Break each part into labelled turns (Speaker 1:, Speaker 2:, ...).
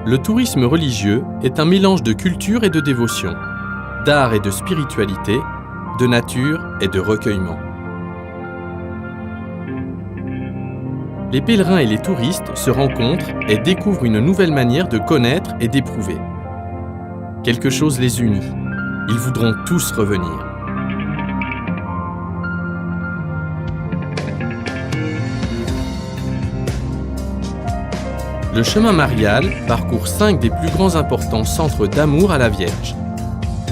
Speaker 1: Le tourisme religieux est un mélange de culture et de dévotion, d'art et de spiritualité, de nature et de recueillement. Les pèlerins et les touristes se rencontrent et découvrent une nouvelle manière de connaître et d'éprouver. Quelque chose les unit. Ils voudront tous revenir. Le chemin marial parcourt 5 des plus grands importants centres d'amour à la Vierge.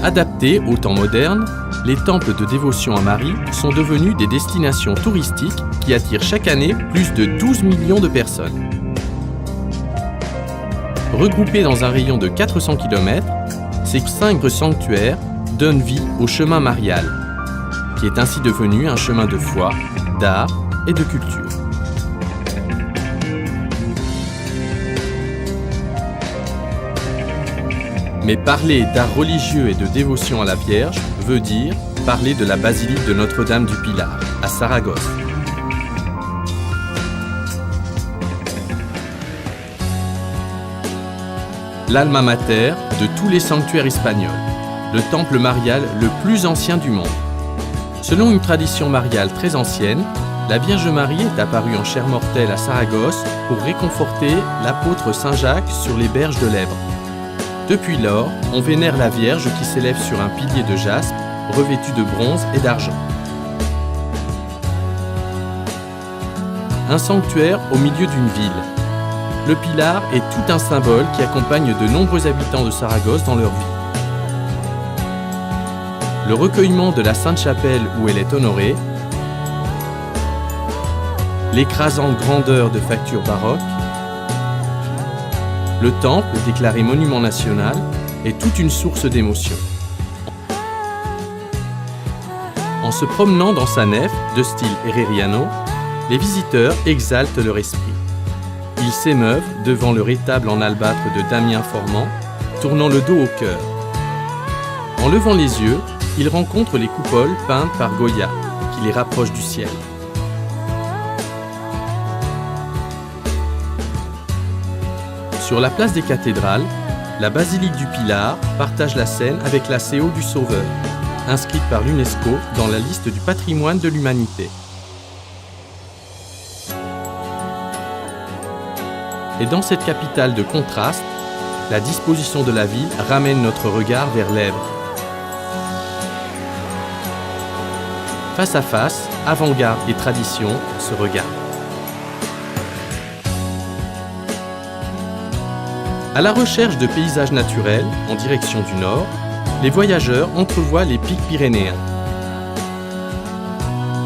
Speaker 1: Adaptés au temps moderne, les temples de dévotion à Marie sont devenus des destinations touristiques qui attirent chaque année plus de 12 millions de personnes. Regroupés dans un rayon de 400 km, ces 5 sanctuaires donnent vie au chemin marial, qui est ainsi devenu un chemin de foi, d'art et de culture. Mais parler d'art religieux et de dévotion à la Vierge veut dire parler de la basilique de Notre-Dame du Pilar, à Saragosse. L'alma mater de tous les sanctuaires espagnols, le temple marial le plus ancien du monde. Selon une tradition mariale très ancienne, la Vierge Marie est apparue en chair mortelle à Saragosse pour réconforter l'apôtre Saint Jacques sur les berges de l'Èbre. Depuis lors, on vénère la Vierge qui s'élève sur un pilier de jaspe, revêtu de bronze et d'argent. Un sanctuaire au milieu d'une ville. Le Pilar est tout un symbole qui accompagne de nombreux habitants de Saragosse dans leur vie. Le recueillement de la Sainte-Chapelle où elle est honorée, l'écrasante grandeur de factures baroques, le temple, déclaré monument national, est toute une source d'émotion. En se promenant dans sa nef, de style herreriano, les visiteurs exaltent leur esprit. Ils s'émeuvent devant le rétable en albâtre de Damien Formand, tournant le dos au chœur. En levant les yeux, ils rencontrent les coupoles peintes par Goya, qui les rapprochent du ciel. Sur la place des cathédrales, la basilique du Pilar partage la scène avec la CO du Sauveur, inscrite par l'UNESCO dans la liste du patrimoine de l'humanité. Et dans cette capitale de contraste, la disposition de la ville ramène notre regard vers l'Èbre. Face à face, avant-garde et tradition se regardent. À la recherche de paysages naturels, en direction du nord, les voyageurs entrevoient les pics pyrénéens.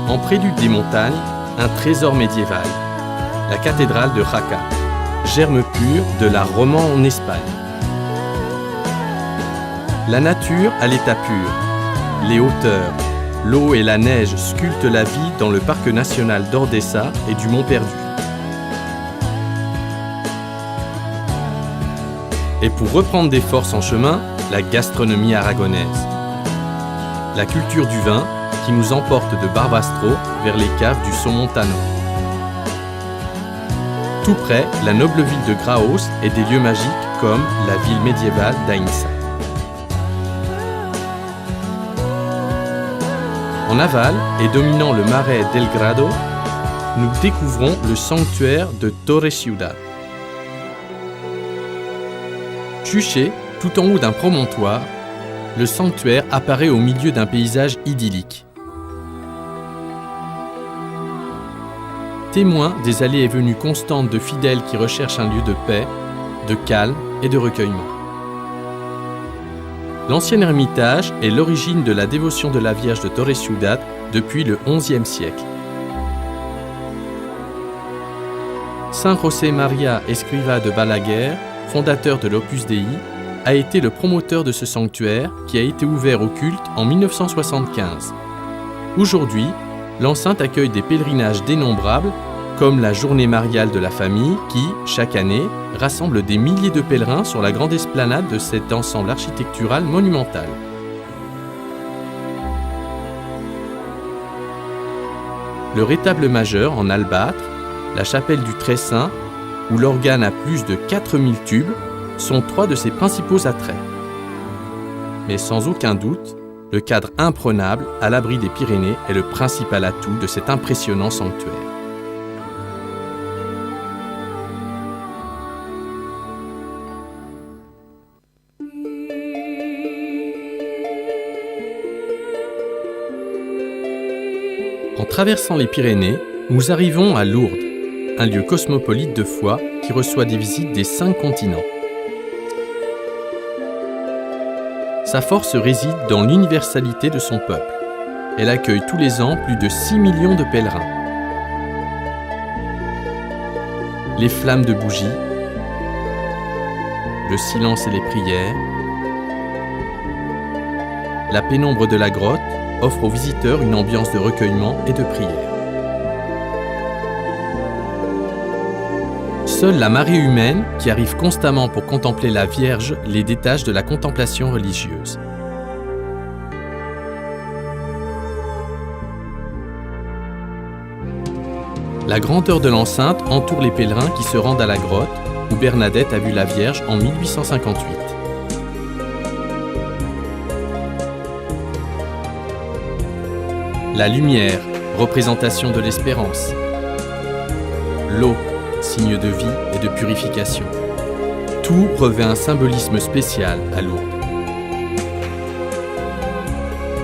Speaker 1: En prélude des montagnes, un trésor médiéval, la cathédrale de Jaca, germe pur de l'art roman en Espagne. La nature à l'état pur, les hauteurs, l'eau et la neige sculptent la vie dans le parc national d'Ordesa et du Mont Perdu. Et pour reprendre des forces en chemin, la gastronomie aragonaise. La culture du vin qui nous emporte de Barbastro vers les caves du Somontano. Tout près, la noble ville de Graos et des lieux magiques comme la ville médiévale d'Aïnsa. En aval et dominant le marais d'El Grado, nous découvrons le sanctuaire de Torre Ciudad. Juché tout en haut d'un promontoire, le sanctuaire apparaît au milieu d'un paysage idyllique. Témoin des allées et venues constantes de fidèles qui recherchent un lieu de paix, de calme et de recueillement. L'ancien ermitage est l'origine de la dévotion de la Vierge de Torre Ciudad depuis le XIe siècle. Saint José María Escrivá de Balaguer, fondateur de l'Opus Dei, a été le promoteur de ce sanctuaire qui a été ouvert au culte en 1975. Aujourd'hui, l'enceinte accueille des pèlerinages dénombrables, comme la journée mariale de la famille qui, chaque année, rassemble des milliers de pèlerins sur la grande esplanade de cet ensemble architectural monumental. Le rétable majeur en albâtre, la chapelle du Très Saint, où l'organe a plus de 4000 tubes, sont 3 de ses principaux attraits. Mais sans aucun doute, le cadre imprenable à l'abri des Pyrénées est le principal atout de cet impressionnant sanctuaire. En traversant les Pyrénées, nous arrivons à Lourdes, un lieu cosmopolite de foi qui reçoit des visites des 5 continents. Sa force réside dans l'universalité de son peuple. Elle accueille tous les ans plus de 6 millions de pèlerins. Les flammes de bougies, le silence et les prières, la pénombre de la grotte offre aux visiteurs une ambiance de recueillement et de prière. Seule la marée humaine, qui arrive constamment pour contempler la Vierge, les détache de la contemplation religieuse. La grandeur de l'enceinte entoure les pèlerins qui se rendent à la grotte, où Bernadette a vu la Vierge en 1858. La lumière, représentation de l'espérance. L'eau, signe de vie et de purification. Tout revêt un symbolisme spécial à Lourdes.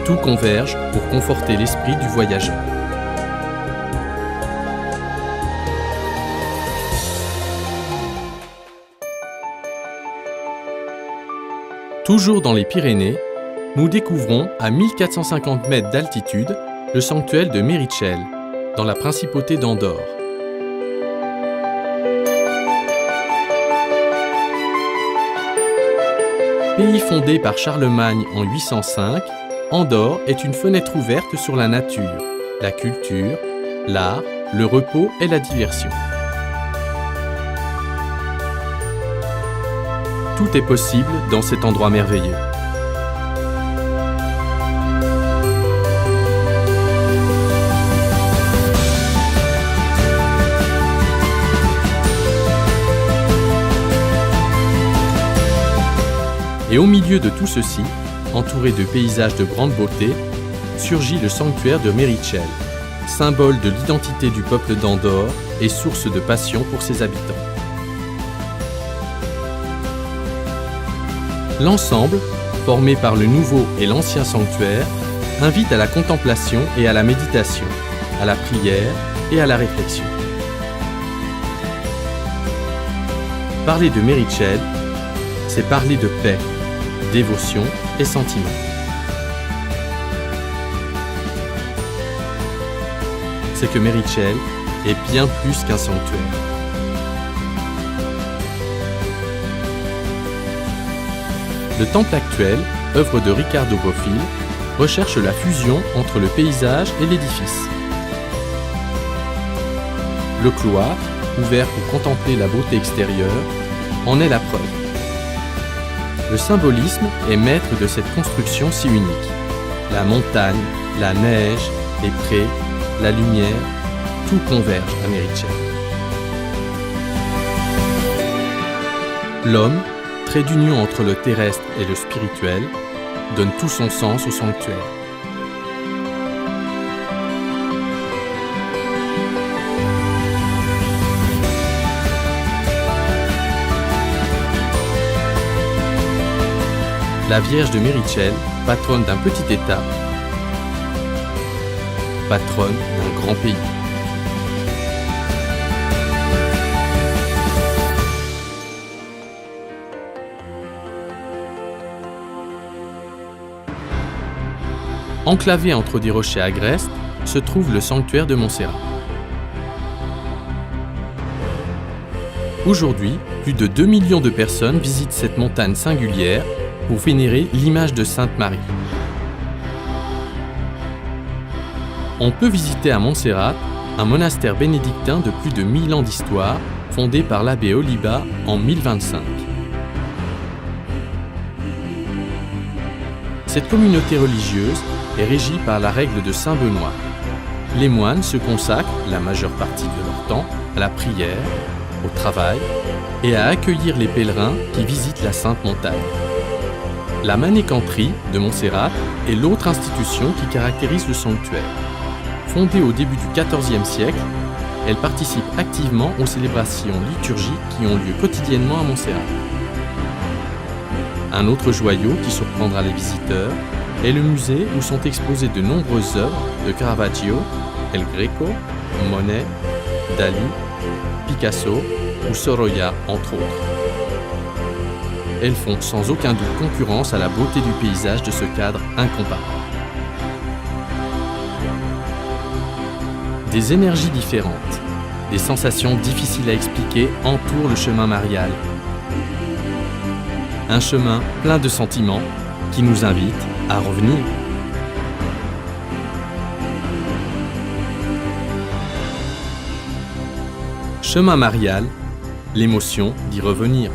Speaker 1: Tout converge pour conforter l'esprit du voyageur. Toujours dans les Pyrénées, nous découvrons à 1450 mètres d'altitude le sanctuaire de Meritxell, dans la principauté d'Andorre. Pays fondé par Charlemagne en 805, Andorre est une fenêtre ouverte sur la nature, la culture, l'art, le repos et la diversion. Tout est possible dans cet endroit merveilleux. Et au milieu de tout ceci, entouré de paysages de grande beauté, surgit le sanctuaire de Meritxell, symbole de l'identité du peuple d'Andorre et source de passion pour ses habitants. L'ensemble, formé par le nouveau et l'ancien sanctuaire, invite à la contemplation et à la méditation, à la prière et à la réflexion. Parler de Meritxell, c'est parler de paix, dévotion et sentiment. C'est que Meritxell est bien plus qu'un sanctuaire. Le temple actuel, œuvre de Ricardo Bofill, recherche la fusion entre le paysage et l'édifice. Le cloître, ouvert pour contempler la beauté extérieure, en est la preuve. Le symbolisme est maître de cette construction si unique. La montagne, la neige, les prés, la lumière, tout converge à Meritxell. L'homme, trait d'union entre le terrestre et le spirituel, donne tout son sens au sanctuaire. La Vierge de Meritxell, patronne d'un petit État, patronne d'un grand pays. Enclavé entre des rochers agrestes, se trouve le sanctuaire de Montserrat. Aujourd'hui, plus de 2 millions de personnes visitent cette montagne singulière pour vénérer l'image de Sainte Marie. On peut visiter à Montserrat un monastère bénédictin de plus de 1000 ans d'histoire, fondé par l'abbé Oliba en 1025. Cette communauté religieuse est régie par la règle de Saint Benoît. Les moines se consacrent, la majeure partie de leur temps, à la prière, au travail et à accueillir les pèlerins qui visitent la Sainte Montagne. La Manécanterie de Montserrat est l'autre institution qui caractérise le sanctuaire. Fondée au début du XIVe siècle, elle participe activement aux célébrations liturgiques qui ont lieu quotidiennement à Montserrat. Un autre joyau qui surprendra les visiteurs est le musée où sont exposées de nombreuses œuvres de Caravaggio, El Greco, Monet, Dali, Picasso ou Sorolla, entre autres. Elles font sans aucun doute concurrence à la beauté du paysage de ce cadre incomparable. Des énergies différentes, des sensations difficiles à expliquer entourent le chemin marial. Un chemin plein de sentiments qui nous invite à revenir. Chemin marial, l'émotion d'y revenir.